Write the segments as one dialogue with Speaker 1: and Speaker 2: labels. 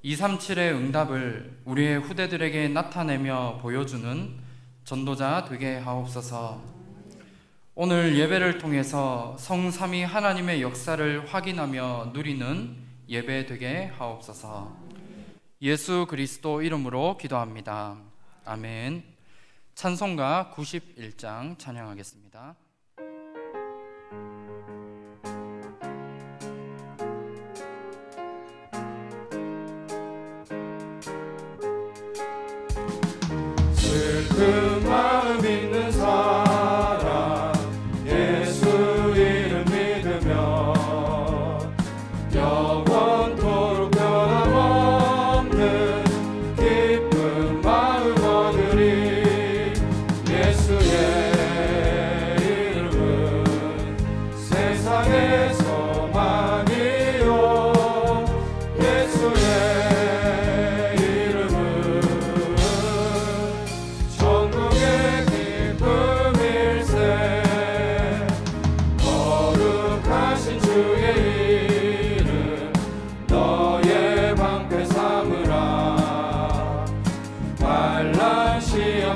Speaker 1: 237의 응답을 우리의 후대들에게 나타내며 보여주는 전도자 되게 하옵소서. 오늘 예배를 통해서 성삼위 하나님의 역사를 확인하며 누리는 예배 되게 하옵소서. 예수 그리스도 이름으로 기도합니다. 아멘. 찬송가 91장 찬양하겠습니다.
Speaker 2: 슬픈 마음 있는 사람 예수 이름 믿으며 영원토록 변함없는 기쁜 마음 얻으리. 예수의 이름은 세상의 소망이요 예수의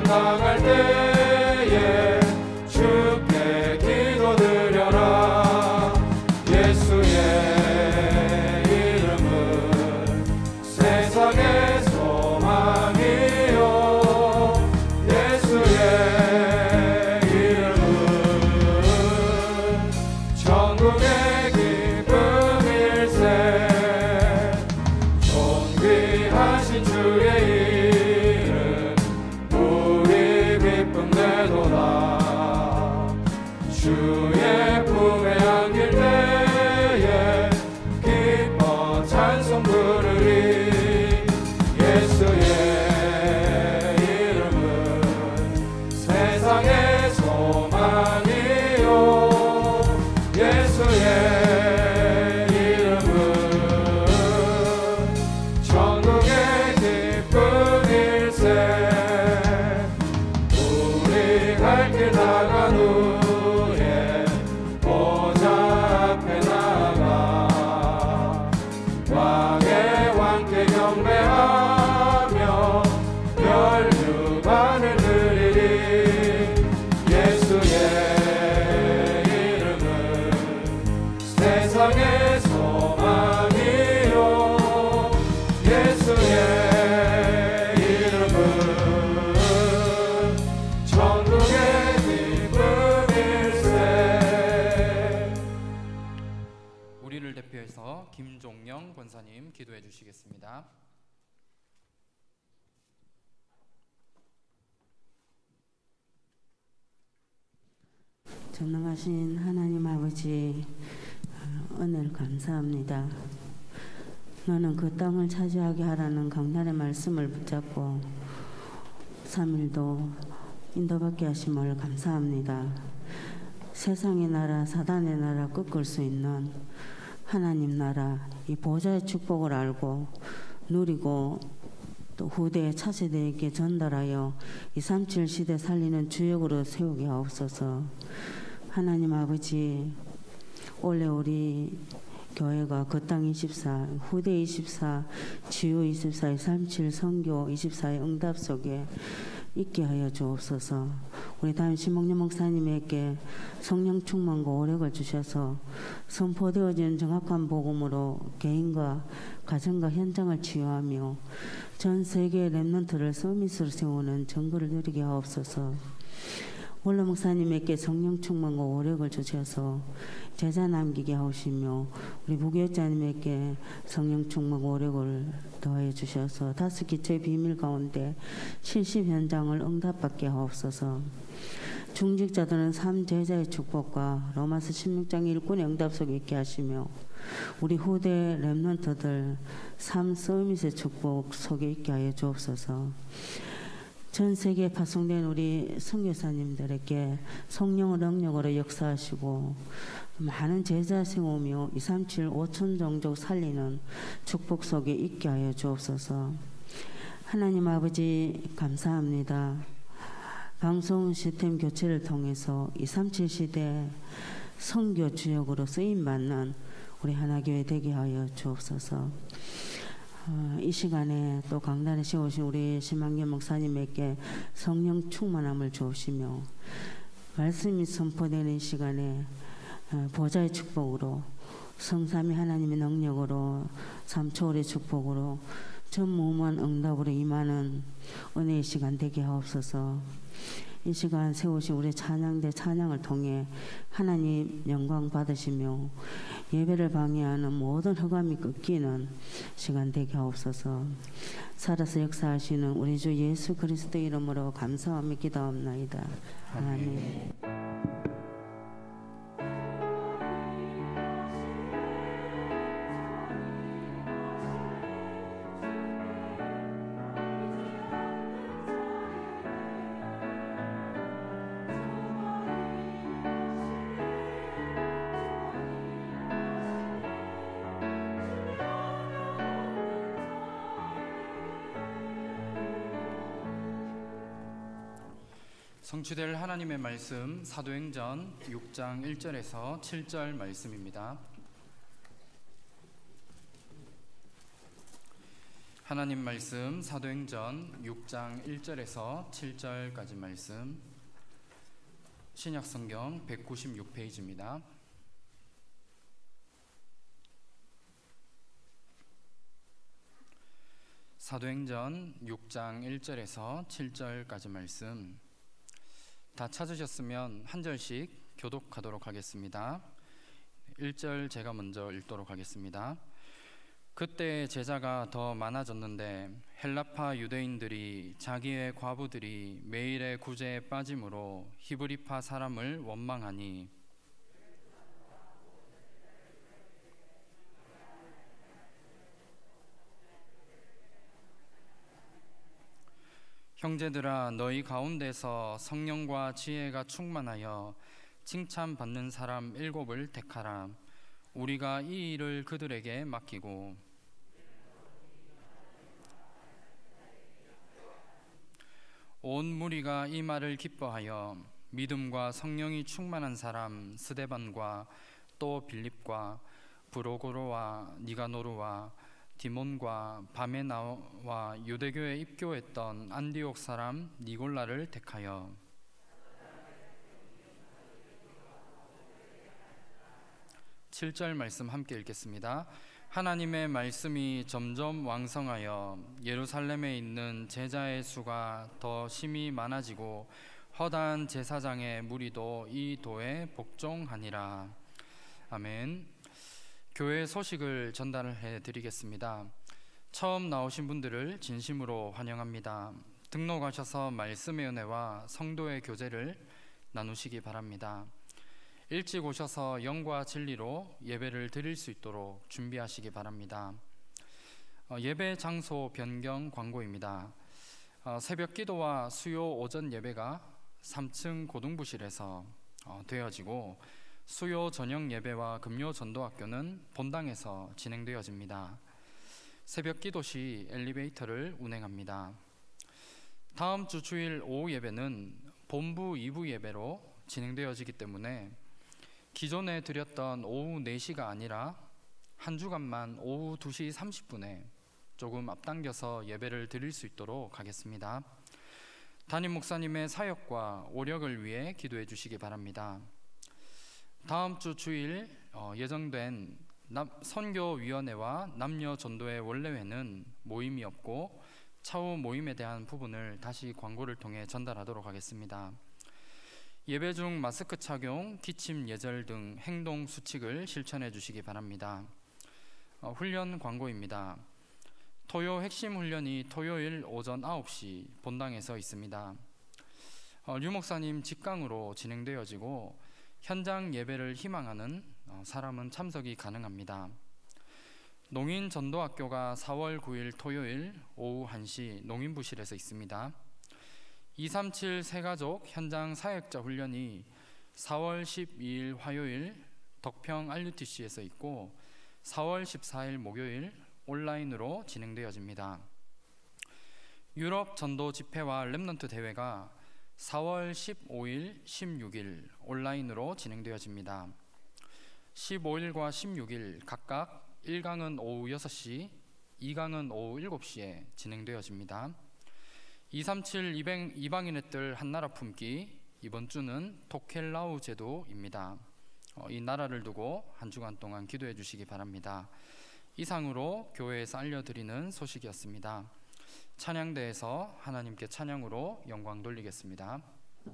Speaker 2: 당할 때에 주께 기도드려라. 예수의 이름은 세상의 소망이요 예수의 이름은 천국의 기쁨일세. 존귀하신 주의 주의 품에 안길 때에 기뻐 찬송 부르리. 예수의 이름은 세상의 소망이요 예수의 이름은 천국의 기쁨일세. 우리 갈 길 나간 후 경배하며 멸류관을 드리리. 예수의 이름은 세상의 소망이요 예수의 이름은 천국의 기쁨일세.
Speaker 1: 우리를 대표해서 김종영 권사님 기도해 주시겠습니다.
Speaker 3: 전능하신 하나님 아버지, 은혜를 감사합니다. 너는 그 땅을 차지하게 하라는 강단의 말씀을 붙잡고 3일도 인도받게 하심을 감사합니다. 세상의 나라, 사단의 나라 꺾을 수 있는 하나님 나라, 이 보좌의 축복을 알고 누리고 또 후대 차세대에게 전달하여 237 시대 살리는 주역으로 세우게 하옵소서. 하나님 아버지, 올해 우리 교회가 그 땅 24, 후대 24, 지유 24, 237 선교 24의 응답 속에 있게 하여 주옵소서. 우리 담임 신목련 목사님에게 성령 충만과 오력을 주셔서 선포되어진 정확한 복음으로 개인과 가정과 현장을 치유하며 전 세계의 렘넌트를 서밋으로 세우는 정보를 누리게 하옵소서. 원로 목사님에게 성령 충만과 오력을 주셔서 제자 남기게 하시며 우리 부교육자님에게 성령 충만과 오력을 더해 주셔서 5 기초의 비밀 가운데 실십 현장을 응답받게 하옵소서. 중직자들은 3제자의 축복과 로마서 16장 1군의 응답 속에 있게 하시며 우리 후대 렘넌트들 3서밋의 축복 속에 있게 하여 주옵소서. 전 세계에 파송된 우리 선교사님들에게 성령의 능력으로 역사하시고 많은 제자 세우며 237 5천 종족 살리는 축복 속에 있게 하여 주옵소서. 하나님 아버지 감사합니다. 방송 시스템 교체를 통해서 237 시대 선교 주역으로 쓰임받는 우리 하나교회 되게 하여 주옵소서. 이 시간에 또 강단에 세우신 우리 심한길 목사님에게 성령 충만함을 주옵시며 말씀이 선포되는 이 시간에 보좌의 축복으로 성삼위 하나님의 능력으로 삼초월의 축복으로 전무후무한 응답으로 임하는 은혜의 시간 되게 하옵소서. 이 시간 세우신 우리 찬양대 찬양을 통해 하나님 영광 받으시며 예배를 방해하는 모든 흑암이 꺾이는 시간 되게 하옵소서. 살아서 역사하시는 우리 주 예수 그리스도 이름으로 감사하며 기도합나이다. 아멘.
Speaker 1: 성취될 하나님의 말씀 사도행전 6장 1절에서 7절 말씀입니다. 하나님 말씀 사도행전 6장 1절에서 7절까지 말씀 신약성경 196페이지입니다. 사도행전 6장 1절에서 7절까지 말씀 다 찾으셨으면 한 절씩 교독하도록 하겠습니다. 1절 제가 먼저 읽도록 하겠습니다. 그때 제자가 더 많아졌는데 헬라파 유대인들이 자기의 과부들이 매일의 구제에 빠짐으로 히브리파 사람을 원망하니 형제들아 너희 가운데서 성령과 지혜가 충만하여 칭찬받는 사람 7을 택하라. 우리가 이 일을 그들에게 맡기고 온 무리가 이 말을 기뻐하여 믿음과 성령이 충만한 사람 스데반과 또 빌립과 브로고로와 니가노르와 디몬과 바메나와 유대교에 입교했던 안디옥 사람 니골라를 택하여 (7절) 말씀 함께 읽겠습니다. 하나님의 말씀이 점점 왕성하여 예루살렘에 있는 제자의 수가 더 심히 많아지고 허다한 제사장의 무리도 이 도에 복종하니라. 아멘. 교회 소식을 전달해 드리겠습니다. 처음 나오신 분들을 진심으로 환영합니다. 등록하셔서 말씀의 은혜와 성도의 교제를 나누시기 바랍니다. 일찍 오셔서 영과 진리로 예배를 드릴 수 있도록 준비하시기 바랍니다. 예배 장소 변경 광고입니다. 새벽 기도와 수요 오전 예배가 3층 고등부실에서 되어지고 수요 저녁 예배와 금요 전도학교는 본당에서 진행되어집니다. 새벽 기도 시 엘리베이터를 운행합니다. 다음 주 주일 오후 예배는 본부 2부 예배로 진행되어지기 때문에 기존에 드렸던 오후 4시가 아니라 한 주간만 오후 2시 30분에 조금 앞당겨서 예배를 드릴 수 있도록 하겠습니다. 담임 목사님의 사역과 오력을 위해 기도해 주시기 바랍니다. 다음 주 주일 예정된 선교위원회와 남녀 전도회 원래회는 모임이 없고 차후 모임에 대한 부분을 다시 광고를 통해 전달하도록 하겠습니다. 예배 중 마스크 착용, 기침 예절 등 행동 수칙을 실천해 주시기 바랍니다. 훈련 광고입니다. 토요 핵심 훈련이 토요일 오전 9시 본당에서 있습니다. 류 목사님 직강으로 진행되어지고 현장 예배를 희망하는 사람은 참석이 가능합니다. 농인전도학교가 4월 9일 토요일 오후 1시 농인부실에서 있습니다. 237 새가족 현장 사역자 훈련이 4월 12일 화요일 덕평 RUTC에서 있고 4월 14일 목요일 온라인으로 진행되어집니다. 유럽 전도 집회와 렘넌트 대회가 4월 15일, 16일 온라인으로 진행되어집니다. 15일과 16일 각각 1강은 오후 6시, 2강은 오후 7시에 진행되어집니다. 237 이방인의 뜰 한나라 품기, 이번 주는 토켈라우 제도입니다. 이 나라를 두고 한 주간 동안 기도해 주시기 바랍니다. 이상으로 교회에서 알려드리는 소식이었습니다. 찬양대에서 하나님께 찬양으로 영광 돌리겠습니다.
Speaker 2: 주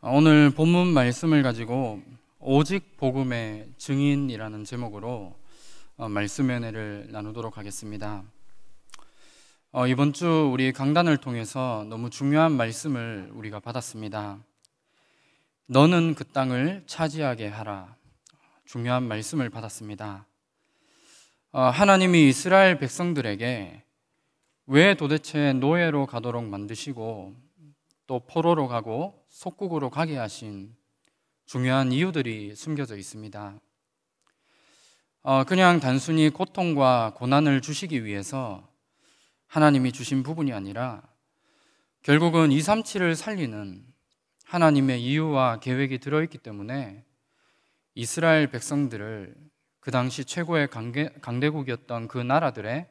Speaker 1: 오늘 본문 말씀을 가지고 오직 복음의 증인이라는 제목으로 말씀의 은혜를 나누도록 하겠습니다. 이번 주 우리 강단을 통해서 너무 중요한 말씀을 우리가 받았습니다. 너는 그 땅을 차지하게 하라. 중요한 말씀을 받았습니다. 하나님이 이스라엘 백성들에게 왜 도대체 노예로 가도록 만드시고 또 포로로 가고 속국으로 가게 하신 중요한 이유들이 숨겨져 있습니다. 그냥 단순히 고통과 고난을 주시기 위해서 하나님이 주신 부분이 아니라 결국은 237을 살리는 하나님의 이유와 계획이 들어있기 때문에 이스라엘 백성들을 그 당시 최고의 강대국이었던 그 나라들의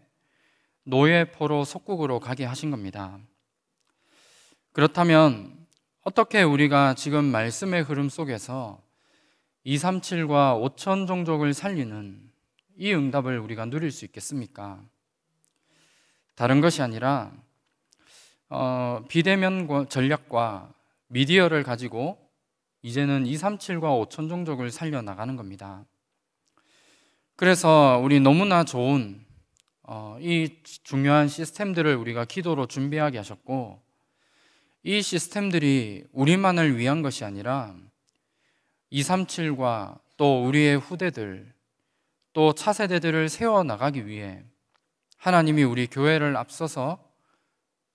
Speaker 1: 노예 포로 속국으로 가게 하신 겁니다. 그렇다면 어떻게 우리가 지금 말씀의 흐름 속에서 237과 5천 종족을 살리는 이 응답을 우리가 누릴 수 있겠습니까? 다른 것이 아니라 비대면 전략과 미디어를 가지고 이제는 237과 5천 종족을 살려나가는 겁니다. 그래서 우리 너무나 좋은 이 중요한 시스템들을 우리가 기도로 준비하게 하셨고, 이 시스템들이 우리만을 위한 것이 아니라 237과 또 우리의 후대들 또 차세대들을 세워나가기 위해 하나님이 우리 교회를 앞서서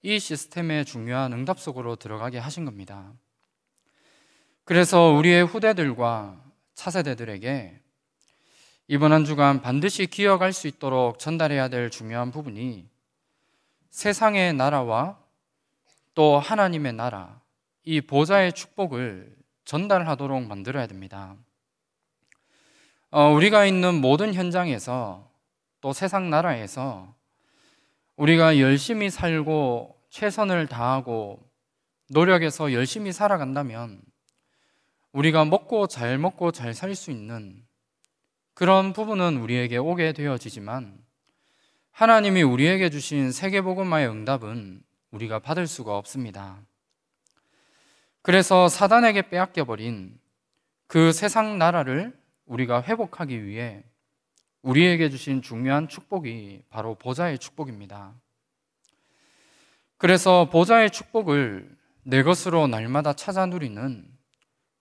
Speaker 1: 이 시스템의 중요한 응답 속으로 들어가게 하신 겁니다. 그래서 우리의 후대들과 차세대들에게 이번 한 주간 반드시 기억할 수 있도록 전달해야 될 중요한 부분이 세상의 나라와 또 하나님의 나라, 이 보좌의 축복을 전달하도록 만들어야 됩니다. 우리가 있는 모든 현장에서 또 세상 나라에서 우리가 열심히 살고 최선을 다하고 노력해서 열심히 살아간다면 우리가 먹고 잘 살 수 있는 그런 부분은 우리에게 오게 되어지지만, 하나님이 우리에게 주신 세계복음화의 응답은 우리가 받을 수가 없습니다. 그래서 사단에게 빼앗겨버린 그 세상 나라를 우리가 회복하기 위해 우리에게 주신 중요한 축복이 바로 보좌의 축복입니다. 그래서 보좌의 축복을 내 것으로 날마다 찾아 누리는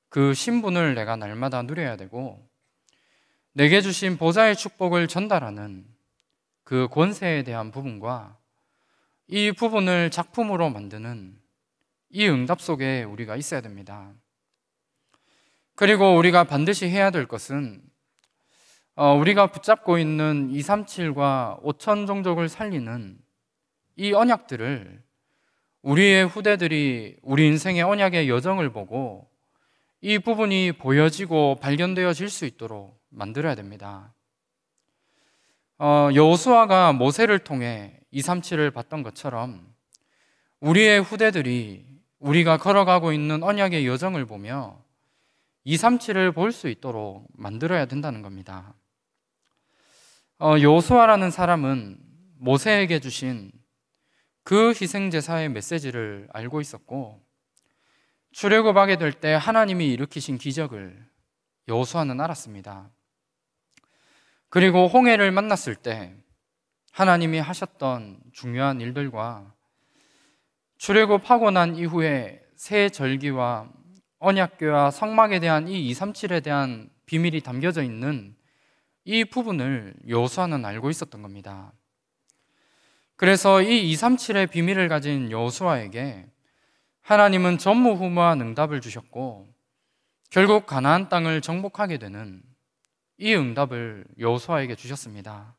Speaker 1: 그 신분을 내가 날마다 누려야 되고, 내게 주신 보좌의 축복을 전달하는 그 권세에 대한 부분과 이 부분을 작품으로 만드는 이 응답 속에 우리가 있어야 됩니다. 그리고 우리가 반드시 해야 될 것은 우리가 붙잡고 있는 237과 5천 종족을 살리는 이 언약들을 우리의 후대들이 우리 인생의 언약의 여정을 보고 이 부분이 보여지고 발견되어질 수 있도록 만들어야 됩니다. 여호수아가 모세를 통해 237을 봤던 것처럼 우리의 후대들이 우리가 걸어가고 있는 언약의 여정을 보며 237을 볼 수 있도록 만들어야 된다는 겁니다. 여호수아라는 사람은 모세에게 주신 그 희생제사의 메시지를 알고 있었고, 출애굽하게 될 때 하나님이 일으키신 기적을 여호수아는 알았습니다. 그리고 홍해를 만났을 때 하나님이 하셨던 중요한 일들과 출애굽하고 난 이후에 새 절기와 언약궤와 성막에 대한 이 237에 대한 비밀이 담겨져 있는 이 부분을 여호수아는 알고 있었던 겁니다. 그래서 이 237의 비밀을 가진 여호수아에게 하나님은 전무후무한 응답을 주셨고, 결국 가나안 땅을 정복하게 되는 이 응답을 여호수아에게 주셨습니다.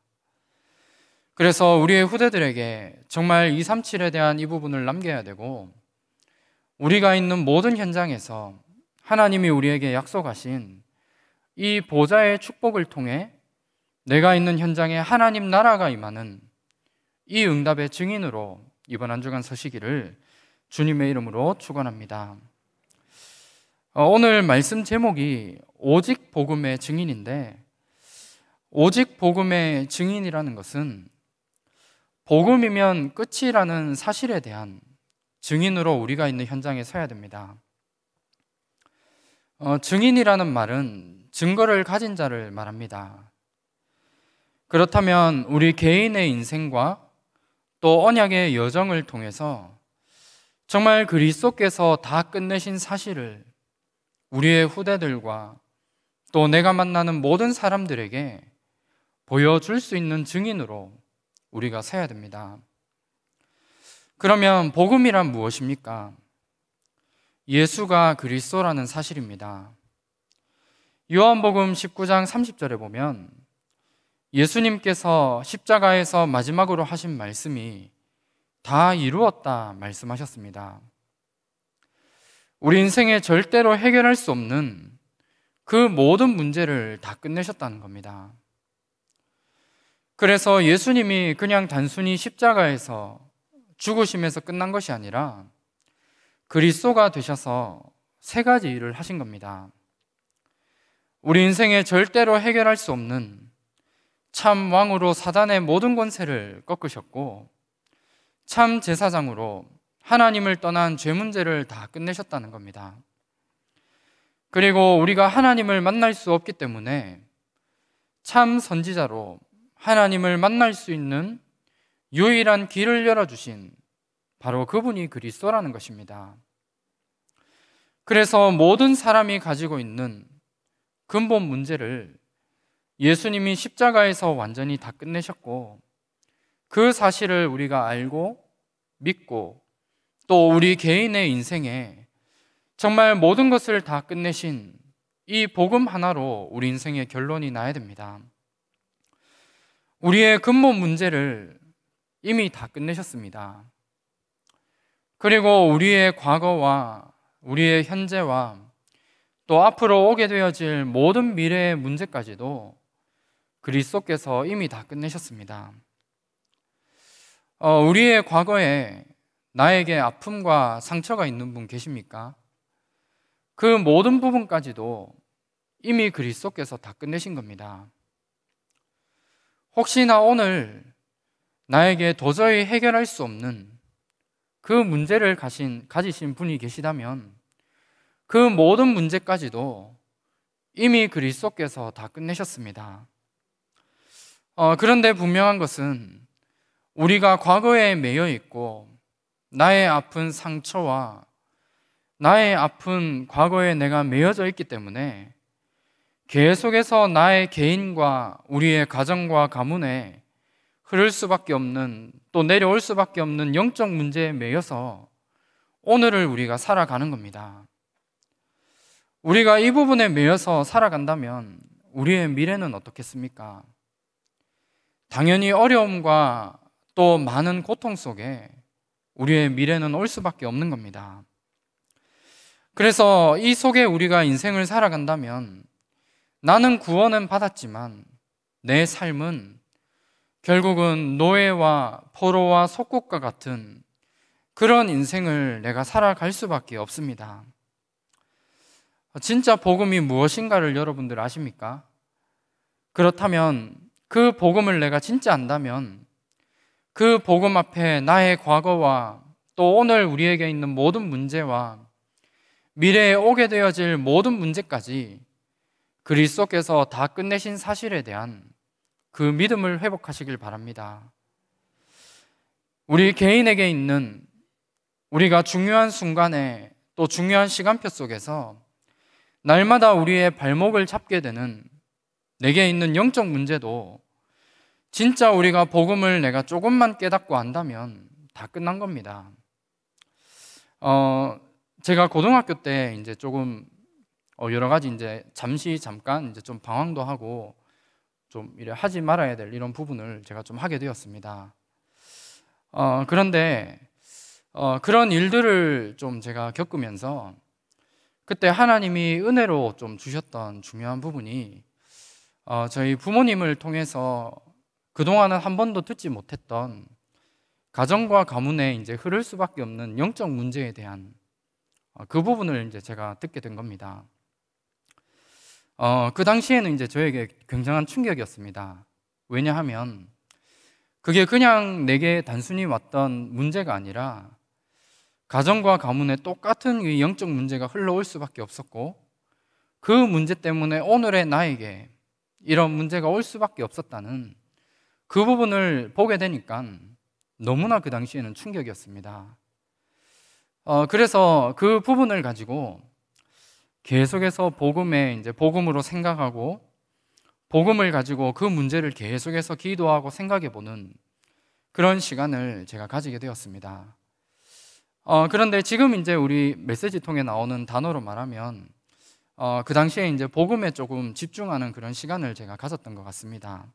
Speaker 1: 그래서 우리의 후대들에게 정말 237에 대한 이 부분을 남겨야 되고, 우리가 있는 모든 현장에서 하나님이 우리에게 약속하신 이 보좌의 축복을 통해 내가 있는 현장에 하나님 나라가 임하는 이 응답의 증인으로 이번 한 주간 서시기를 주님의 이름으로 축원합니다. 오늘 말씀 제목이 오직 복음의 증인인데, 오직 복음의 증인이라는 것은 복음이면 끝이라는 사실에 대한 증인으로 우리가 있는 현장에 서야 됩니다. 증인이라는 말은 증거를 가진 자를 말합니다. 그렇다면 우리 개인의 인생과 또 언약의 여정을 통해서 정말 그리스도께서 다 끝내신 사실을 우리의 후대들과 또 내가 만나는 모든 사람들에게 보여줄 수 있는 증인으로 우리가 서야 됩니다. 그러면 복음이란 무엇입니까? 예수가 그리스도라는 사실입니다. 요한복음 19장 30절에 보면 예수님께서 십자가에서 마지막으로 하신 말씀이 다 이루었다 말씀하셨습니다. 우리 인생에 절대로 해결할 수 없는 그 모든 문제를 다 끝내셨다는 겁니다. 그래서 예수님이 그냥 단순히 십자가에서 죽으심에서 끝난 것이 아니라 그리스도가 되셔서 세 가지 일을 하신 겁니다. 우리 인생에 절대로 해결할 수 없는 참 왕으로 사단의 모든 권세를 꺾으셨고, 참 제사장으로 하나님을 떠난 죄 문제를 다 끝내셨다는 겁니다. 그리고 우리가 하나님을 만날 수 없기 때문에 참 선지자로 하나님을 만날 수 있는 유일한 길을 열어주신 바로 그분이 그리스도라는 것입니다. 그래서 모든 사람이 가지고 있는 근본 문제를 예수님이 십자가에서 완전히 다 끝내셨고, 그 사실을 우리가 알고 믿고 또 우리 개인의 인생에 정말 모든 것을 다 끝내신 이 복음 하나로 우리 인생의 결론이 나야 됩니다. 우리의 근본 문제를 이미 다 끝내셨습니다. 그리고 우리의 과거와 우리의 현재와 또 앞으로 오게 되어질 모든 미래의 문제까지도 그리스도께서 이미 다 끝내셨습니다. 우리의 과거에 나에게 아픔과 상처가 있는 분 계십니까? 그 모든 부분까지도 이미 그리스도께서 다 끝내신 겁니다. 혹시나 오늘 나에게 도저히 해결할 수 없는 그 문제를 가지신 분이 계시다면 그 모든 문제까지도 이미 그리스도께서 다 끝내셨습니다. 그런데 분명한 것은 우리가 과거에 매여 있고 나의 아픈 상처와 나의 아픈 과거에 내가 매여져 있기 때문에 계속해서 나의 개인과 우리의 가정과 가문에 흐를 수밖에 없는, 또 내려올 수밖에 없는 영적 문제에 매여서 오늘을 우리가 살아가는 겁니다. 우리가 이 부분에 매여서 살아간다면 우리의 미래는 어떻겠습니까? 당연히 어려움과 또 많은 고통 속에 우리의 미래는 올 수밖에 없는 겁니다. 그래서 이 속에 우리가 인생을 살아간다면 나는 구원은 받았지만 내 삶은 결국은 노예와 포로와 속국과 같은 그런 인생을 내가 살아갈 수밖에 없습니다. 진짜 복음이 무엇인가를 여러분들 아십니까? 그렇다면 그 복음을 내가 진짜 안다면 그 복음 앞에 나의 과거와 또 오늘 우리에게 있는 모든 문제와 미래에 오게 되어질 모든 문제까지 그리스도께서 다 끝내신 사실에 대한 그 믿음을 회복하시길 바랍니다. 우리 개인에게 있는 우리가 중요한 순간에 또 중요한 시간표 속에서 날마다 우리의 발목을 잡게 되는 내게 있는 영적 문제도 진짜 우리가 복음을 내가 조금만 깨닫고 안다면 다 끝난 겁니다. 제가 고등학교 때 이제 조금 여러 가지 이제 잠깐 이제 좀 방황도 하고 좀 이래 하지 말아야 될 이런 부분을 제가 좀 하게 되었습니다. 그런데 그런 일들을 좀 제가 겪으면서 그때 하나님이 은혜로 좀 주셨던 중요한 부분이 저희 부모님을 통해서 그동안은 한 번도 듣지 못했던 가정과 가문에 이제 흐를 수밖에 없는 영적 문제에 대한 그 부분을 이제 제가 듣게 된 겁니다. 그 당시에는 이제 저에게 굉장한 충격이었습니다. 왜냐하면 그게 그냥 내게 단순히 왔던 문제가 아니라 가정과 가문에 똑같은 이 영적 문제가 흘러올 수밖에 없었고 그 문제 때문에 오늘의 나에게 이런 문제가 올 수밖에 없었다는 그 부분을 보게 되니까 너무나 그 당시에는 충격이었습니다. 그래서 그 부분을 가지고 계속해서 복음으로 생각하고 복음을 가지고 그 문제를 계속해서 기도하고 생각해 보는 그런 시간을 제가 가지게 되었습니다. 그런데 지금 이제 우리 메시지 통해 나오는 단어로 말하면 그 당시에 이제 복음에 조금 집중하는 그런 시간을 제가 가졌던 것 같습니다.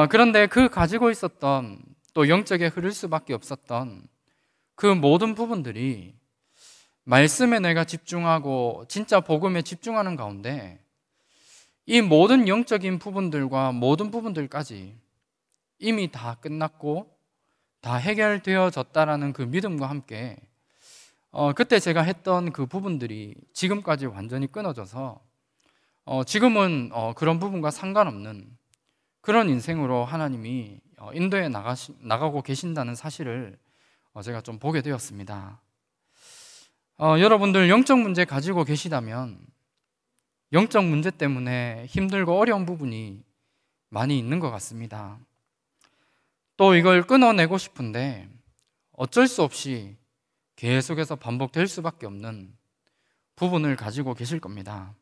Speaker 1: 그런데 그 가지고 있었던 또 영적에 흐를 수밖에 없었던 그 모든 부분들이 말씀에 내가 집중하고 진짜 복음에 집중하는 가운데 이 모든 영적인 부분들과 모든 부분들까지 이미 다 끝났고 다 해결되어졌다라는 그 믿음과 함께 그때 제가 했던 그 부분들이 지금까지 완전히 끊어져서 지금은 그런 부분과 상관없는 그런 인생으로 하나님이 인도에 나가고 계신다는 사실을 제가 좀 보게 되었습니다. 여러분들 영적 문제 가지고 계시다면 영적 문제 때문에 힘들고 어려운 부분이 많이 있는 것 같습니다. 또 이걸 끊어내고 싶은데 어쩔 수 없이 계속해서 반복될 수밖에 없는 부분을 가지고 계실 겁니다.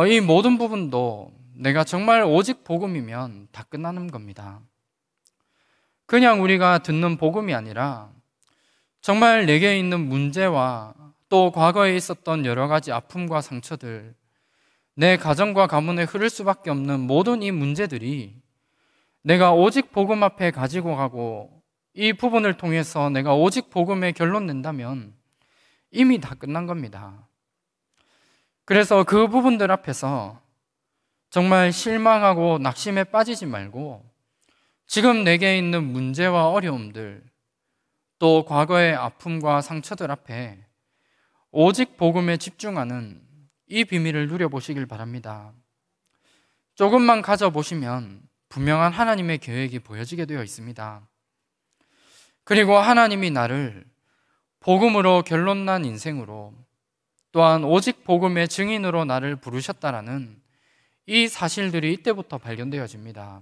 Speaker 1: 이 모든 부분도 내가 정말 오직 복음이면 다 끝나는 겁니다. 그냥 우리가 듣는 복음이 아니라 정말 내게 있는 문제와 또 과거에 있었던 여러 가지 아픔과 상처들, 내 가정과 가문에 흐를 수밖에 없는 모든 이 문제들이 내가 오직 복음 앞에 가지고 가고 이 부분을 통해서 내가 오직 복음에 결론 낸다면 이미 다 끝난 겁니다. 그래서 그 부분들 앞에서 정말 실망하고 낙심에 빠지지 말고 지금 내게 있는 문제와 어려움들 또 과거의 아픔과 상처들 앞에 오직 복음에 집중하는 이 비밀을 누려보시길 바랍니다. 조금만 가져보시면 분명한 하나님의 계획이 보여지게 되어 있습니다. 그리고 하나님이 나를 복음으로 결론난 인생으로 또한 오직 복음의 증인으로 나를 부르셨다라는 이 사실들이 이때부터 발견되어집니다.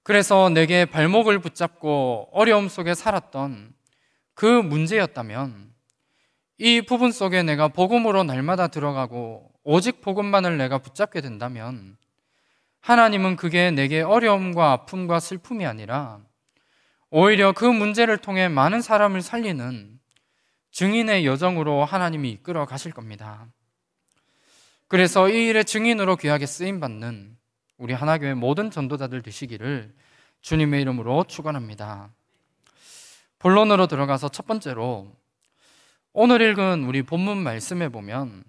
Speaker 1: 그래서 내게 발목을 붙잡고 어려움 속에 살았던 그 문제였다면 이 부분 속에 내가 복음으로 날마다 들어가고 오직 복음만을 내가 붙잡게 된다면 하나님은 그게 내게 어려움과 아픔과 슬픔이 아니라 오히려 그 문제를 통해 많은 사람을 살리는 증인의 여정으로 하나님이 이끌어 가실 겁니다. 그래서 이 일의 증인으로 귀하게 쓰임받는 우리 하나교회 모든 전도자들 되시기를 주님의 이름으로 축원합니다. 본론으로 들어가서 첫 번째로 오늘 읽은 우리 본문 말씀에 보면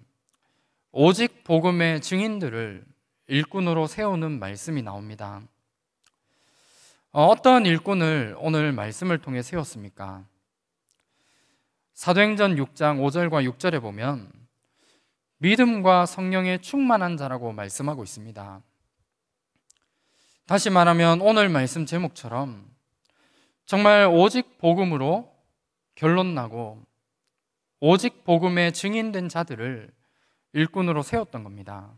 Speaker 1: 오직 복음의 증인들을 일꾼으로 세우는 말씀이 나옵니다. 어떤 일꾼을 오늘 말씀을 통해 세웠습니까? 사도행전 6장 5절과 6절에 보면 믿음과 성령에 충만한 자라고 말씀하고 있습니다. 다시 말하면 오늘 말씀 제목처럼 정말 오직 복음으로 결론나고 오직 복음에 증인된 자들을 일꾼으로 세웠던 겁니다.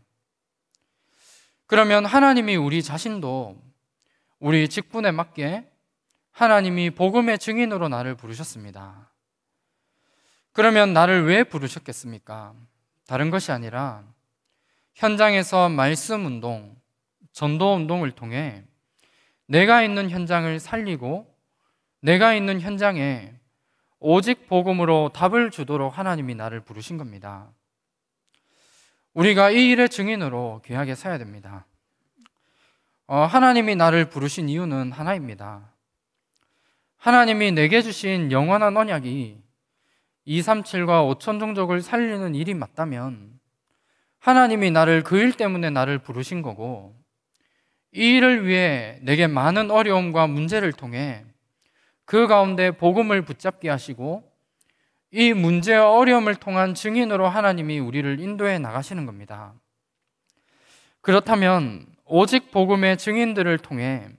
Speaker 1: 그러면 하나님이 우리 자신도 우리 직분에 맞게 하나님이 복음의 증인으로 나를 부르셨습니다. 그러면 나를 왜 부르셨겠습니까? 다른 것이 아니라 현장에서 말씀 운동, 전도 운동을 통해 내가 있는 현장을 살리고 내가 있는 현장에 오직 복음으로 답을 주도록 하나님이 나를 부르신 겁니다. 우리가 이 일의 증인으로 귀하게 서야 됩니다. 하나님이 나를 부르신 이유는 하나입니다. 하나님이 내게 주신 영원한 언약이 237과 5천 종족을 살리는 일이 맞다면 하나님이 나를 그 일 때문에 나를 부르신 거고 이 일을 위해 내게 많은 어려움과 문제를 통해 그 가운데 복음을 붙잡게 하시고 이 문제와 어려움을 통한 증인으로 하나님이 우리를 인도해 나가시는 겁니다. 그렇다면 오직 복음의 증인들을 통해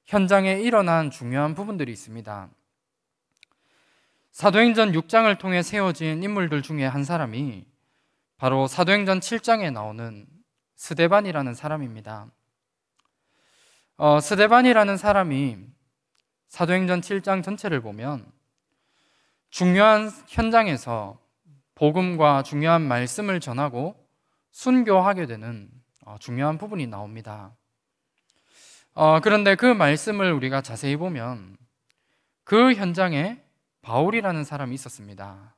Speaker 1: 현장에 일어난 중요한 부분들이 있습니다. 사도행전 6장을 통해 세워진 인물들 중에 한 사람이 바로 사도행전 7장에 나오는 스데반이라는 사람입니다. 스데반이라는 사람이 사도행전 7장 전체를 보면 중요한 현장에서 복음과 중요한 말씀을 전하고 순교하게 되는 중요한 부분이 나옵니다. 그런데 그 말씀을 우리가 자세히 보면 그 현장에 바울이라는 사람이 있었습니다.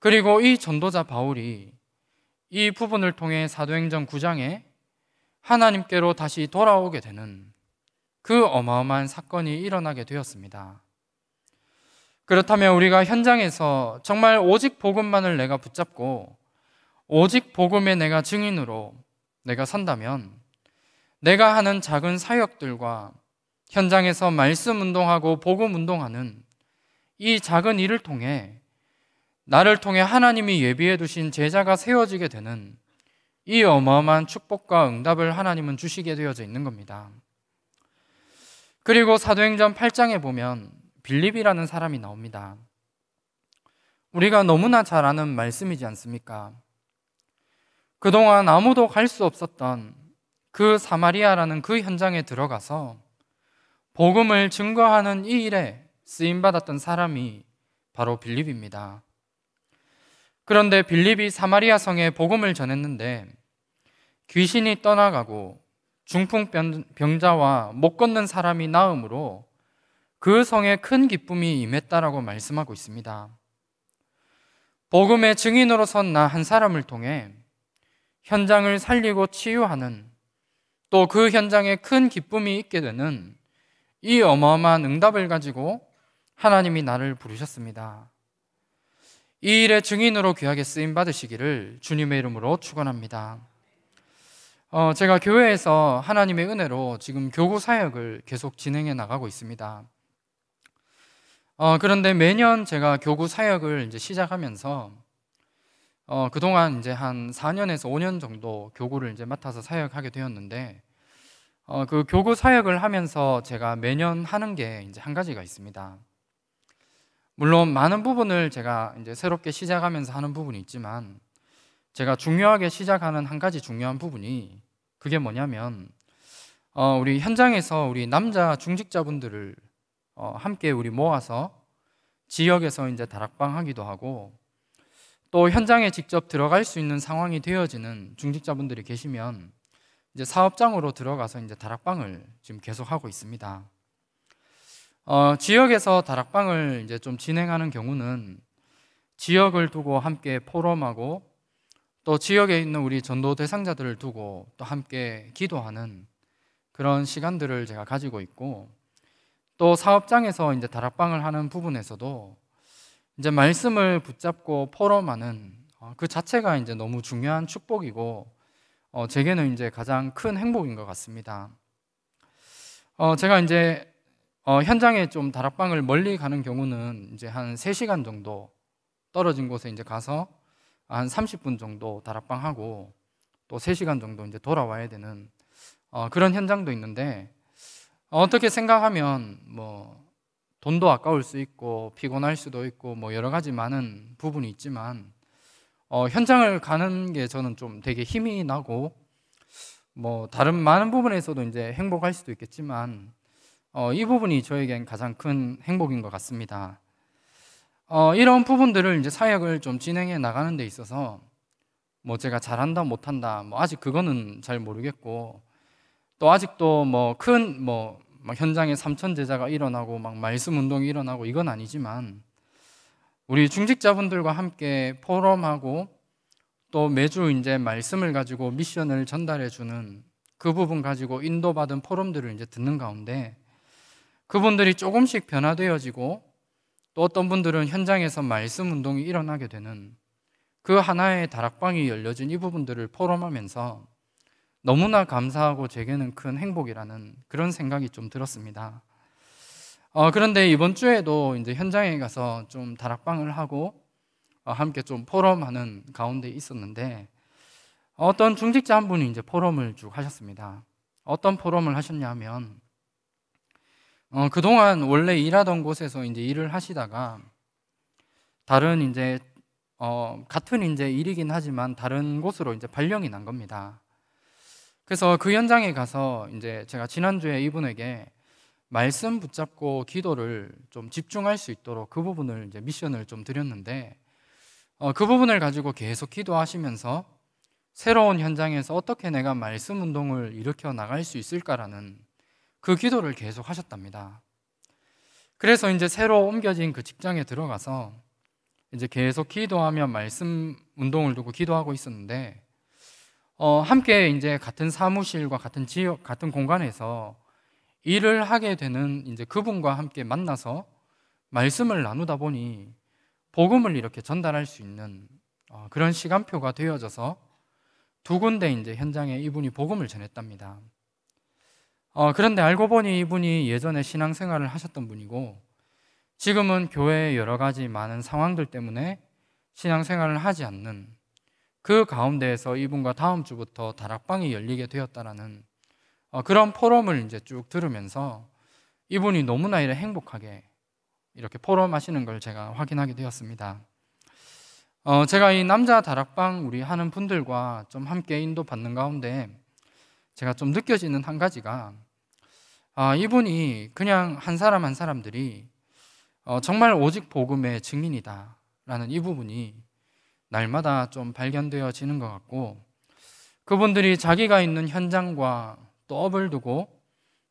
Speaker 1: 그리고 이 전도자 바울이 이 부분을 통해 사도행전 9장에 하나님께로 다시 돌아오게 되는 그 어마어마한 사건이 일어나게 되었습니다. 그렇다면 우리가 현장에서 정말 오직 복음만을 내가 붙잡고 오직 복음의 내가 증인으로 내가 선다면 내가 하는 작은 사역들과 현장에서 말씀 운동하고 복음 운동하는 이 작은 일을 통해 나를 통해 하나님이 예비해 두신 제자가 세워지게 되는 이 어마어마한 축복과 응답을 하나님은 주시게 되어져 있는 겁니다. 그리고 사도행전 8장에 보면 빌립이라는 사람이 나옵니다. 우리가 너무나 잘 아는 말씀이지 않습니까? 그동안 아무도 갈 수 없었던 그 사마리아라는 그 현장에 들어가서 복음을 증거하는 이 일에 쓰임받았던 사람이 바로 빌립입니다. 그런데 빌립이 사마리아 성에 복음을 전했는데 귀신이 떠나가고 중풍병자와 못 걷는 사람이 나음으로 그 성에 큰 기쁨이 임했다라고 말씀하고 있습니다. 복음의 증인으로 선 나 한 사람을 통해 현장을 살리고 치유하는 또 그 현장에 큰 기쁨이 있게 되는 이 어마어마한 응답을 가지고 하나님이 나를 부르셨습니다. 이 일의 증인으로 귀하게 쓰임 받으시기를 주님의 이름으로 축원합니다. 제가 교회에서 하나님의 은혜로 지금 교구 사역을 계속 진행해 나가고 있습니다. 그런데 매년 제가 교구 사역을 이제 시작하면서 그동안 이제 한 4년에서 5년 정도 교구를 이제 맡아서 사역하게 되었는데 그 교구 사역을 하면서 제가 매년 하는 게 이제 한 가지가 있습니다. 물론 많은 부분을 제가 이제 새롭게 시작하면서 하는 부분이 있지만 제가 중요하게 시작하는 한 가지 중요한 부분이 그게 뭐냐면 우리 현장에서 우리 남자 중직자분들을 함께 우리 모아서 지역에서 이제 다락방 하기도 하고 또 현장에 직접 들어갈 수 있는 상황이 되어지는 중직자분들이 계시면 이제 사업장으로 들어가서 이제 다락방을 지금 계속 하고 있습니다. 지역에서 다락방을 이제 좀 진행하는 경우는 지역을 두고 함께 포럼하고 또 지역에 있는 우리 전도 대상자들을 두고 또 함께 기도하는 그런 시간들을 제가 가지고 있고 또 사업장에서 이제 다락방을 하는 부분에서도 이제 말씀을 붙잡고 포럼하는 그 자체가 이제 너무 중요한 축복이고 제게는 이제 가장 큰 행복인 것 같습니다. 제가 이제 현장에 좀 다락방을 멀리 가는 경우는 이제 한 3시간 정도 떨어진 곳에 이제 가서 한 30분 정도 다락방 하고 또 3시간 정도 이제 돌아와야 되는 그런 현장도 있는데 어떻게 생각하면 뭐 돈도 아까울 수 있고 피곤할 수도 있고 뭐 여러 가지 많은 부분이 있지만 현장을 가는 게 저는 좀 되게 힘이 나고 뭐 다른 많은 부분에서도 이제 행복할 수도 있겠지만 이 부분이 저에겐 가장 큰 행복인 것 같습니다. 이런 부분들을 이제 사역을 좀 진행해 나가는 데 있어서 뭐 제가 잘한다 못한다 뭐 아직 그거는 잘 모르겠고 또 아직도 뭐 큰 뭐 현장에 3천 제자가 일어나고 막 말씀 운동이 일어나고 이건 아니지만 우리 중직자분들과 함께 포럼하고 또 매주 이제 말씀을 가지고 미션을 전달해 주는 그 부분 가지고 인도받은 포럼들을 이제 듣는 가운데 그분들이 조금씩 변화되어지고 또 어떤 분들은 현장에서 말씀 운동이 일어나게 되는 그 하나의 다락방이 열려진 이 부분들을 포럼하면서 너무나 감사하고 제게는 큰 행복이라는 그런 생각이 좀 들었습니다. 그런데 이번 주에도 이제 현장에 가서 좀 다락방을 하고 함께 좀 포럼하는 가운데 있었는데 어떤 중직자 한 분이 이제 포럼을 쭉 하셨습니다. 어떤 포럼을 하셨냐면 그동안 원래 일하던 곳에서 이제 일을 하시다가 다른 이제 같은 이제 일이긴 하지만 다른 곳으로 이제 발령이 난 겁니다. 그래서 그 현장에 가서 이제 제가 지난주에 이분에게 말씀 붙잡고 기도를 좀 집중할 수 있도록 그 부분을 이제 미션을 좀 드렸는데 그 부분을 가지고 계속 기도하시면서 새로운 현장에서 어떻게 내가 말씀 운동을 일으켜 나갈 수 있을까라는 그 기도를 계속 하셨답니다. 그래서 이제 새로 옮겨진 그 직장에 들어가서 이제 계속 기도하며 말씀 운동을 두고 기도하고 있었는데 함께 이제 같은 사무실과 같은 지역, 같은 공간에서 일을 하게 되는 이제 그분과 함께 만나서 말씀을 나누다 보니 복음을 이렇게 전달할 수 있는 그런 시간표가 되어져서 두 군데 이제 현장에 이분이 복음을 전했답니다. 그런데 알고 보니 이분이 예전에 신앙생활을 하셨던 분이고 지금은 교회의 여러 가지 많은 상황들 때문에 신앙생활을 하지 않는 그 가운데에서 이분과 다음 주부터 다락방이 열리게 되었다라는 그런 포럼을 이제 쭉 들으면서 이분이 너무나 이렇게 행복하게 이렇게 포럼하시는 걸 제가 확인하게 되었습니다. 제가 이 남자 다락방 우리 하는 분들과 좀 함께 인도받는 가운데 제가 좀 느껴지는 한 가지가 이분이 그냥 한 사람 한 사람들이 정말 오직 복음의 증인이다 라는 이 부분이 날마다 좀 발견되어지는 것 같고 그분들이 자기가 있는 현장과 또 업을 두고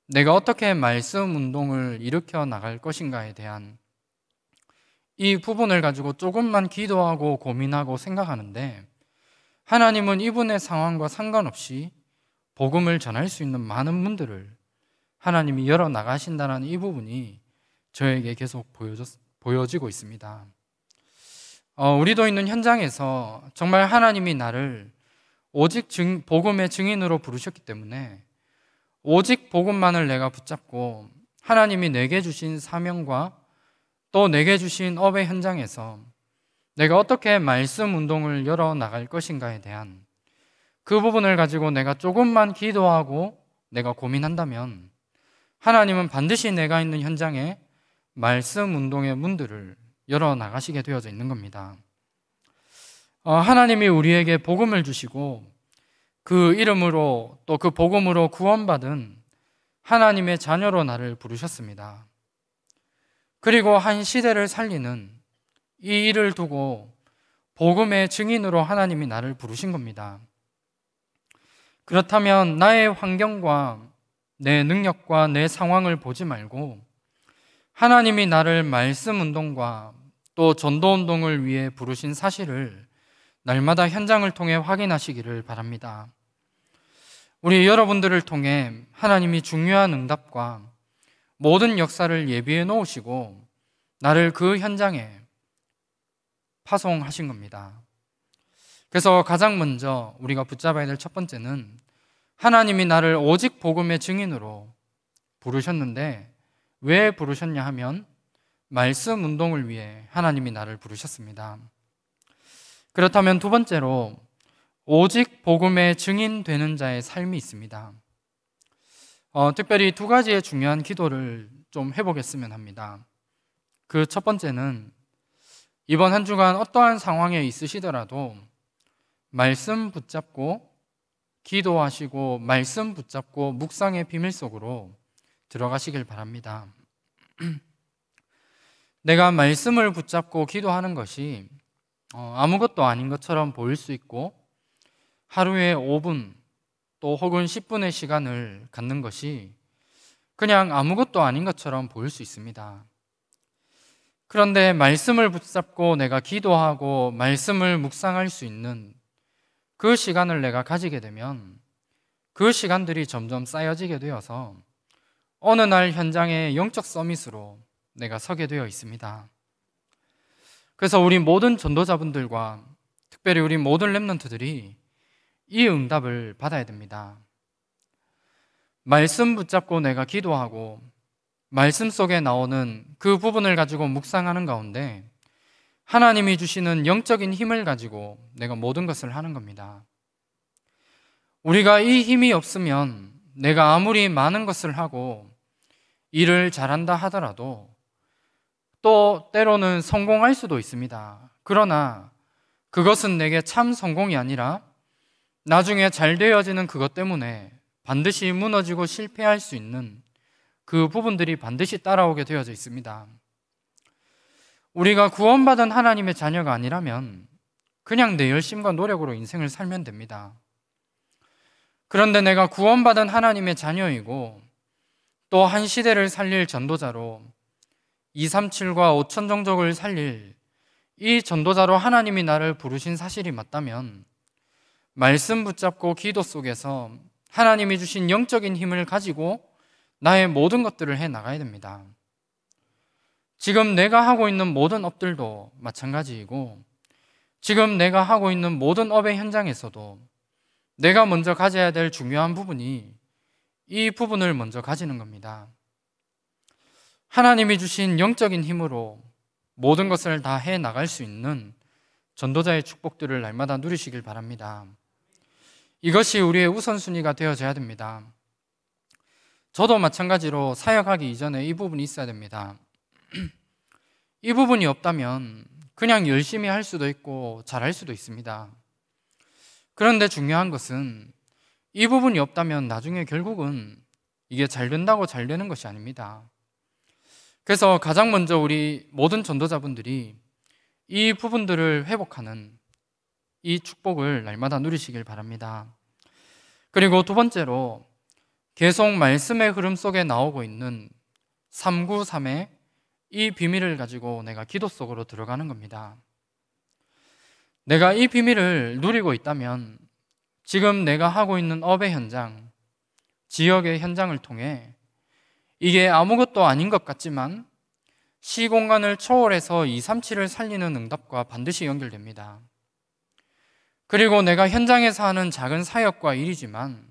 Speaker 1: 내가 어떻게 말씀 운동을 일으켜 나갈 것인가에 대한 이 부분을 가지고 조금만 기도하고 고민하고 생각하는데 하나님은 이분의 상황과 상관없이 복음을 전할 수 있는 많은 분들을 하나님이 열어 나가신다는 이 부분이 저에게 계속 보여지고 있습니다. 우리도 있는 현장에서 정말 하나님이 나를 오직 복음의 증인으로 부르셨기 때문에 오직 복음만을 내가 붙잡고 하나님이 내게 주신 사명과 또 내게 주신 업의 현장에서 내가 어떻게 말씀 운동을 열어 나갈 것인가에 대한 그 부분을 가지고 내가 조금만 기도하고 내가 고민한다면 하나님은 반드시 내가 있는 현장에 말씀 운동의 문들을 열어 나가시게 되어져 있는 겁니다. 하나님이 우리에게 복음을 주시고 그 이름으로 또 그 복음으로 구원받은 하나님의 자녀로 나를 부르셨습니다. 그리고 한 시대를 살리는 이 일을 두고 복음의 증인으로 하나님이 나를 부르신 겁니다. 그렇다면 나의 환경과 내 능력과 내 상황을 보지 말고 하나님이 나를 말씀 운동과 또 전도 운동을 위해 부르신 사실을 날마다 현장을 통해 확인하시기를 바랍니다. 우리 여러분들을 통해 하나님이 중요한 응답과 모든 역사를 예비해 놓으시고 나를 그 현장에 파송하신 겁니다. 그래서 가장 먼저 우리가 붙잡아야 될 첫 번째는 하나님이 나를 오직 복음의 증인으로 부르셨는데 왜 부르셨냐 하면 말씀 운동을 위해 하나님이 나를 부르셨습니다. 그렇다면 두 번째로 오직 복음의 증인 되는 자의 삶이 있습니다. 특별히 두 가지의 중요한 기도를 좀 해보겠으면 합니다. 그 첫 번째는 이번 한 주간 어떠한 상황에 있으시더라도 말씀 붙잡고 기도하시고 말씀 붙잡고 묵상의 비밀 속으로 들어가시길 바랍니다. 내가 말씀을 붙잡고 기도하는 것이 아무것도 아닌 것처럼 보일 수 있고 하루에 5분 또 혹은 10분의 시간을 갖는 것이 그냥 아무것도 아닌 것처럼 보일 수 있습니다. 그런데 말씀을 붙잡고 내가 기도하고 말씀을 묵상할 수 있는 그 시간을 내가 가지게 되면 그 시간들이 점점 쌓여지게 되어서 어느 날 현장의 영적 서밋으로 내가 서게 되어 있습니다. 그래서 우리 모든 전도자분들과 특별히 우리 모든 렘넌트들이 이 응답을 받아야 됩니다. 말씀 붙잡고 내가 기도하고 말씀 속에 나오는 그 부분을 가지고 묵상하는 가운데 하나님이 주시는 영적인 힘을 가지고 내가 모든 것을 하는 겁니다. 우리가 이 힘이 없으면 내가 아무리 많은 것을 하고 일을 잘한다 하더라도 또 때로는 성공할 수도 있습니다. 그러나 그것은 내게 참 성공이 아니라 나중에 잘 되어지는 그것 때문에 반드시 무너지고 실패할 수 있는 그 부분들이 반드시 따라오게 되어져 있습니다. 우리가 구원받은 하나님의 자녀가 아니라면 그냥 내 열심과 노력으로 인생을 살면 됩니다. 그런데 내가 구원받은 하나님의 자녀이고 또 한 시대를 살릴 전도자로 237과 5천 종족을 살릴 이 전도자로 하나님이 나를 부르신 사실이 맞다면 말씀 붙잡고 기도 속에서 하나님이 주신 영적인 힘을 가지고 나의 모든 것들을 해 나가야 됩니다. 지금 내가 하고 있는 모든 업들도 마찬가지이고 지금 내가 하고 있는 모든 업의 현장에서도 내가 먼저 가져야 될 중요한 부분이 이 부분을 먼저 가지는 겁니다. 하나님이 주신 영적인 힘으로 모든 것을 다 해 나갈 수 있는 전도자의 축복들을 날마다 누리시길 바랍니다. 이것이 우리의 우선순위가 되어져야 됩니다. 저도 마찬가지로 사역하기 이전에 이 부분이 있어야 됩니다. 이 부분이 없다면 그냥 열심히 할 수도 있고 잘할 수도 있습니다. 그런데 중요한 것은 이 부분이 없다면 나중에 결국은 이게 잘 된다고 잘 되는 것이 아닙니다. 그래서 가장 먼저 우리 모든 전도자분들이 이 부분들을 회복하는 이 축복을 날마다 누리시길 바랍니다. 그리고 두 번째로 계속 말씀의 흐름 속에 나오고 있는 393의 이 비밀을 가지고 내가 기도 속으로 들어가는 겁니다. 내가 이 비밀을 누리고 있다면 지금 내가 하고 있는 업의 현장, 지역의 현장을 통해 이게 아무것도 아닌 것 같지만 시공간을 초월해서 237을 살리는 응답과 반드시 연결됩니다. 그리고 내가 현장에서 하는 작은 사역과 일이지만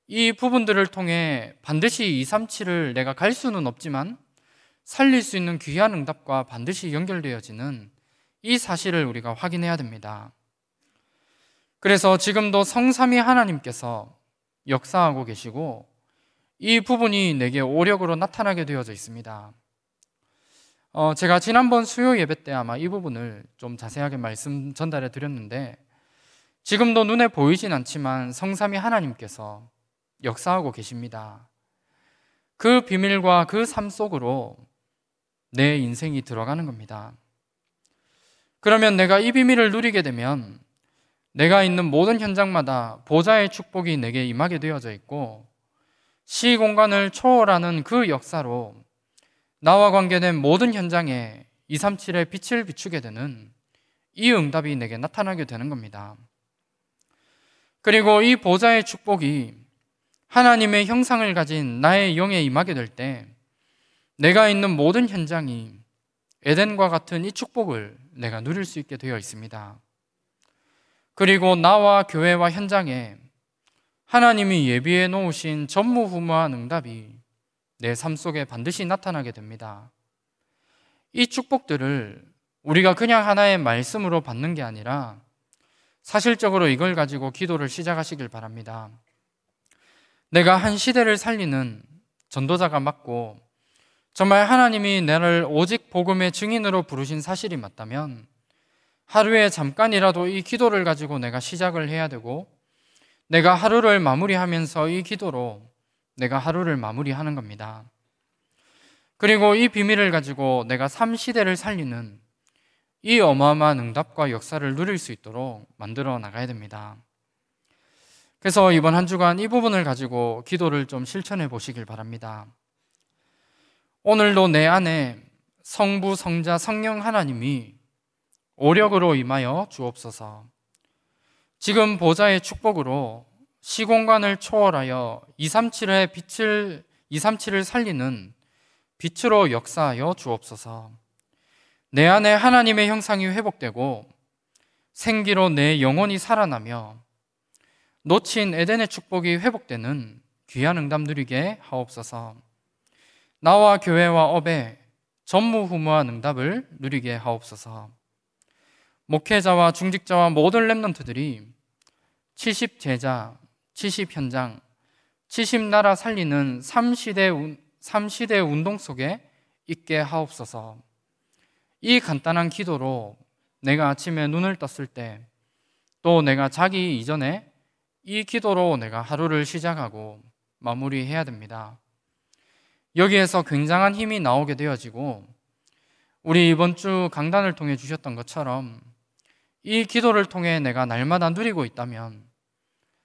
Speaker 1: 이 부분들을 통해 반드시 237을 내가 갈 수는 없지만 살릴 수 있는 귀한 응답과 반드시 연결되어지는 이 사실을 우리가 확인해야 됩니다. 그래서 지금도 성삼위 하나님께서 역사하고 계시고 이 부분이 내게 오력으로 나타나게 되어져 있습니다. 제가 지난번 수요 예배 때 아마 이 부분을 좀 자세하게 말씀 전달해 드렸는데 지금도 눈에 보이진 않지만 성삼위 하나님께서 역사하고 계십니다. 그 비밀과 그 삶 속으로 내 인생이 들어가는 겁니다. 그러면 내가 이 비밀을 누리게 되면 내가 있는 모든 현장마다 보좌의 축복이 내게 임하게 되어져 있고 시공간을 초월하는 그 역사로 나와 관계된 모든 현장에 237의 빛을 비추게 되는 이 응답이 내게 나타나게 되는 겁니다. 그리고 이 보좌의 축복이 하나님의 형상을 가진 나의 영에 임하게 될 때 내가 있는 모든 현장이 에덴과 같은 이 축복을 내가 누릴 수 있게 되어 있습니다. 그리고 나와 교회와 현장에 하나님이 예비해 놓으신 전무후무한 응답이 내 삶 속에 반드시 나타나게 됩니다. 이 축복들을 우리가 그냥 하나의 말씀으로 받는 게 아니라 사실적으로 이걸 가지고 기도를 시작하시길 바랍니다. 내가 한 시대를 살리는 전도자가 맞고 정말 하나님이 나를 오직 복음의 증인으로 부르신 사실이 맞다면 하루에 잠깐이라도 이 기도를 가지고 내가 시작을 해야 되고 내가 하루를 마무리하면서 이 기도로 내가 하루를 마무리하는 겁니다. 그리고 이 비밀을 가지고 내가 3시대를 살리는 이 어마어마한 응답과 역사를 누릴 수 있도록 만들어 나가야 됩니다. 그래서 이번 한 주간 이 부분을 가지고 기도를 좀 실천해 보시길 바랍니다. 오늘도 내 안에 성부, 성자, 성령 하나님이 오력으로 임하여 주옵소서. 지금 보좌의 축복으로 시공간을 초월하여 237을 살리는 빛으로 역사하여 주옵소서. 내 안에 하나님의 형상이 회복되고 생기로 내 영혼이 살아나며 놓친 에덴의 축복이 회복되는 귀한 응답 누리게 하옵소서. 나와 교회와 업에 전무후무한 응답을 누리게 하옵소서. 목회자와 중직자와 모든 렘넌트들이 70 제자, 70 현장, 70 나라 살리는 3시대 운동 속에 있게 하옵소서. 이 간단한 기도로 내가 아침에 눈을 떴을 때, 또 내가 자기 이전에 이 기도로 내가 하루를 시작하고 마무리해야 됩니다. 여기에서 굉장한 힘이 나오게 되어지고, 우리 이번 주 강단을 통해 주셨던 것처럼 이 기도를 통해 내가 날마다 누리고 있다면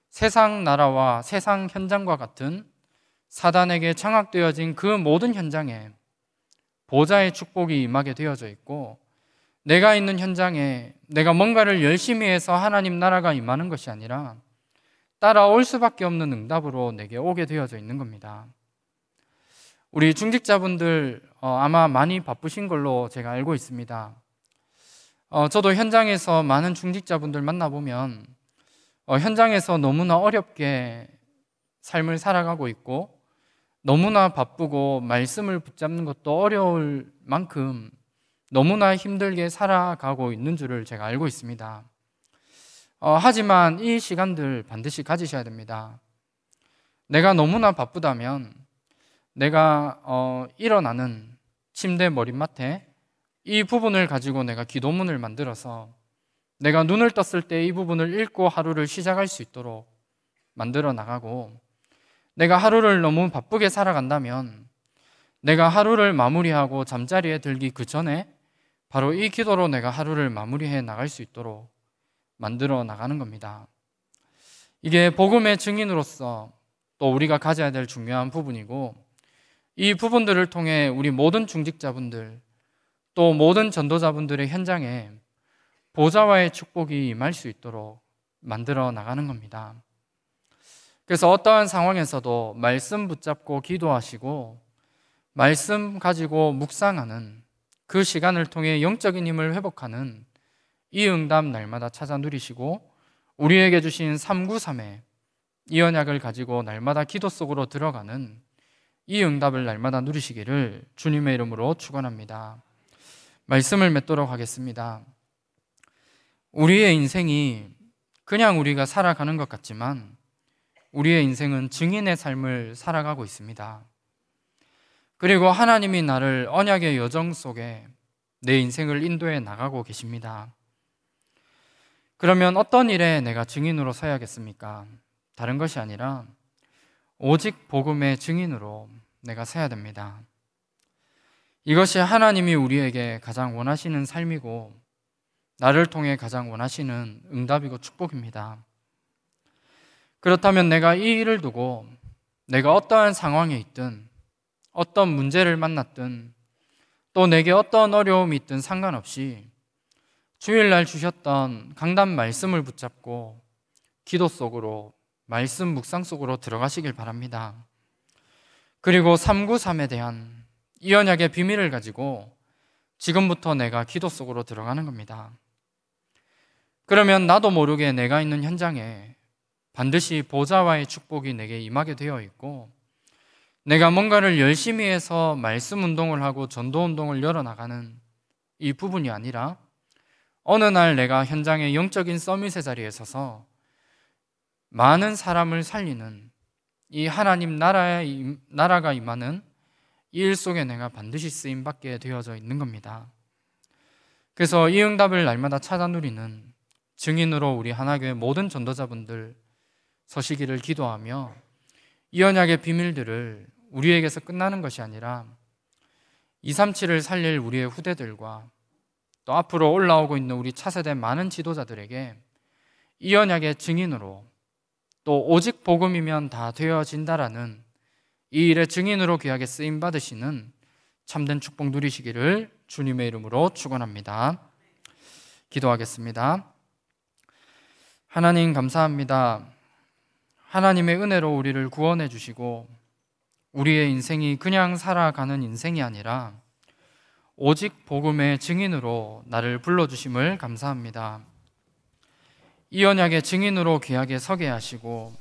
Speaker 1: 세상 나라와 세상 현장과 같은 사단에게 장악되어진 그 모든 현장에 보좌의 축복이 임하게 되어져 있고, 내가 있는 현장에 내가 뭔가를 열심히 해서 하나님 나라가 임하는 것이 아니라 따라올 수밖에 없는 응답으로 내게 오게 되어져 있는 겁니다. 우리 중직자분들 아마 많이 바쁘신 걸로 제가 알고 있습니다. 저도 현장에서 많은 중직자분들 만나보면 현장에서 너무나 어렵게 삶을 살아가고 있고, 너무나 바쁘고 말씀을 붙잡는 것도 어려울 만큼 너무나 힘들게 살아가고 있는 줄을 제가 알고 있습니다. 하지만 이 시간들 반드시 가지셔야 됩니다. 내가 너무나 바쁘다면 내가 일어나는 침대 머리맡에 이 부분을 가지고 내가 기도문을 만들어서 내가 눈을 떴을 때 이 부분을 읽고 하루를 시작할 수 있도록 만들어 나가고, 내가 하루를 너무 바쁘게 살아간다면 내가 하루를 마무리하고 잠자리에 들기 그 전에 바로 이 기도로 내가 하루를 마무리해 나갈 수 있도록 만들어 나가는 겁니다. 이게 복음의 증인으로서 또 우리가 가져야 될 중요한 부분이고, 이 부분들을 통해 우리 모든 중직자분들 또 모든 전도자분들의 현장에 보좌와의 축복이 임할 수 있도록 만들어 나가는 겁니다. 그래서 어떠한 상황에서도 말씀 붙잡고 기도하시고 말씀 가지고 묵상하는 그 시간을 통해 영적인 힘을 회복하는 이 응답 날마다 찾아 누리시고, 우리에게 주신 393의 이 언약을 가지고 날마다 기도 속으로 들어가는 이 응답을 날마다 누리시기를 주님의 이름으로 축원합니다. 말씀을 맺도록 하겠습니다. 우리의 인생이 그냥 우리가 살아가는 것 같지만 우리의 인생은 증인의 삶을 살아가고 있습니다. 그리고 하나님이 나를 언약의 여정 속에 내 인생을 인도해 나가고 계십니다. 그러면 어떤 일에 내가 증인으로 서야겠습니까? 다른 것이 아니라 오직 복음의 증인으로 내가 서야 됩니다. 이것이 하나님이 우리에게 가장 원하시는 삶이고 나를 통해 가장 원하시는 응답이고 축복입니다. 그렇다면 내가 이 일을 두고 내가 어떠한 상황에 있든 어떤 문제를 만났든 또 내게 어떤 어려움이 있든 상관없이 주일날 주셨던 강단 말씀을 붙잡고 기도 속으로 말씀 묵상 속으로 들어가시길 바랍니다. 그리고 393에 대한 이 언약의 비밀을 가지고 지금부터 내가 기도 속으로 들어가는 겁니다. 그러면 나도 모르게 내가 있는 현장에 반드시 보좌와의 축복이 내게 임하게 되어 있고, 내가 뭔가를 열심히 해서 말씀 운동을 하고 전도 운동을 열어나가는 이 부분이 아니라 어느 날 내가 현장의 영적인 서밋의 자리에 서서 많은 사람을 살리는 이 하나님 나라가 임하는 이 일 속에 내가 반드시 쓰임받게 되어져 있는 겁니다. 그래서 이 응답을 날마다 찾아 누리는 증인으로 우리 하나교회 모든 전도자분들 서시기를 기도하며, 이 언약의 비밀들을 우리에게서 끝나는 것이 아니라 237을 살릴 우리의 후대들과 또 앞으로 올라오고 있는 우리 차세대 많은 지도자들에게 이 언약의 증인으로 또 오직 복음이면 다 되어진다라는 이 일의 증인으로 귀하게 쓰임받으시는 참된 축복 누리시기를 주님의 이름으로 축원합니다. 기도하겠습니다. 하나님 감사합니다. 하나님의 은혜로 우리를 구원해 주시고 우리의 인생이 그냥 살아가는 인생이 아니라 오직 복음의 증인으로 나를 불러주심을 감사합니다. 이 언약의 증인으로 귀하게 서게 하시고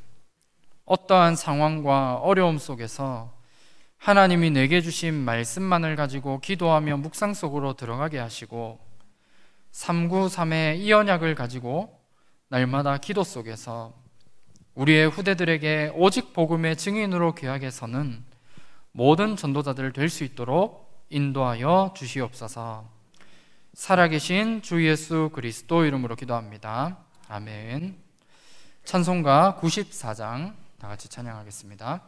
Speaker 1: 어떠한 상황과 어려움 속에서 하나님이 내게 주신 말씀만을 가지고 기도하며 묵상 속으로 들어가게 하시고 393의 이 언약을 가지고 날마다 기도 속에서 우리의 후대들에게 오직 복음의 증인으로 귀하게 서는 모든 전도자들 될 수 있도록 인도하여 주시옵소서. 살아계신 주 예수 그리스도 이름으로 기도합니다. 아멘. 찬송가 94장 다 같이 찬양하겠습니다.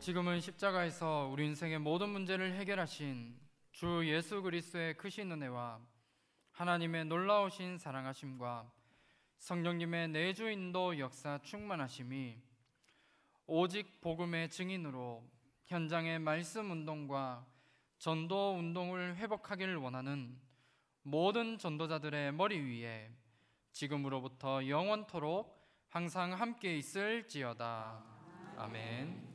Speaker 1: 지금은 십자가에서 우리 인생의 모든 문제를 해결하신 주 예수 그리스도의 크신 은혜와 하나님의 놀라우신 사랑하심과 성령님의 내주 인도 역사 충만하심이 오직 복음의 증인으로 현장의 말씀 운동과 전도 운동을 회복하기를 원하는 모든 전도자들의 머리 위에 지금으로부터 영원토록 항상 함께 있을지어다. 아멘.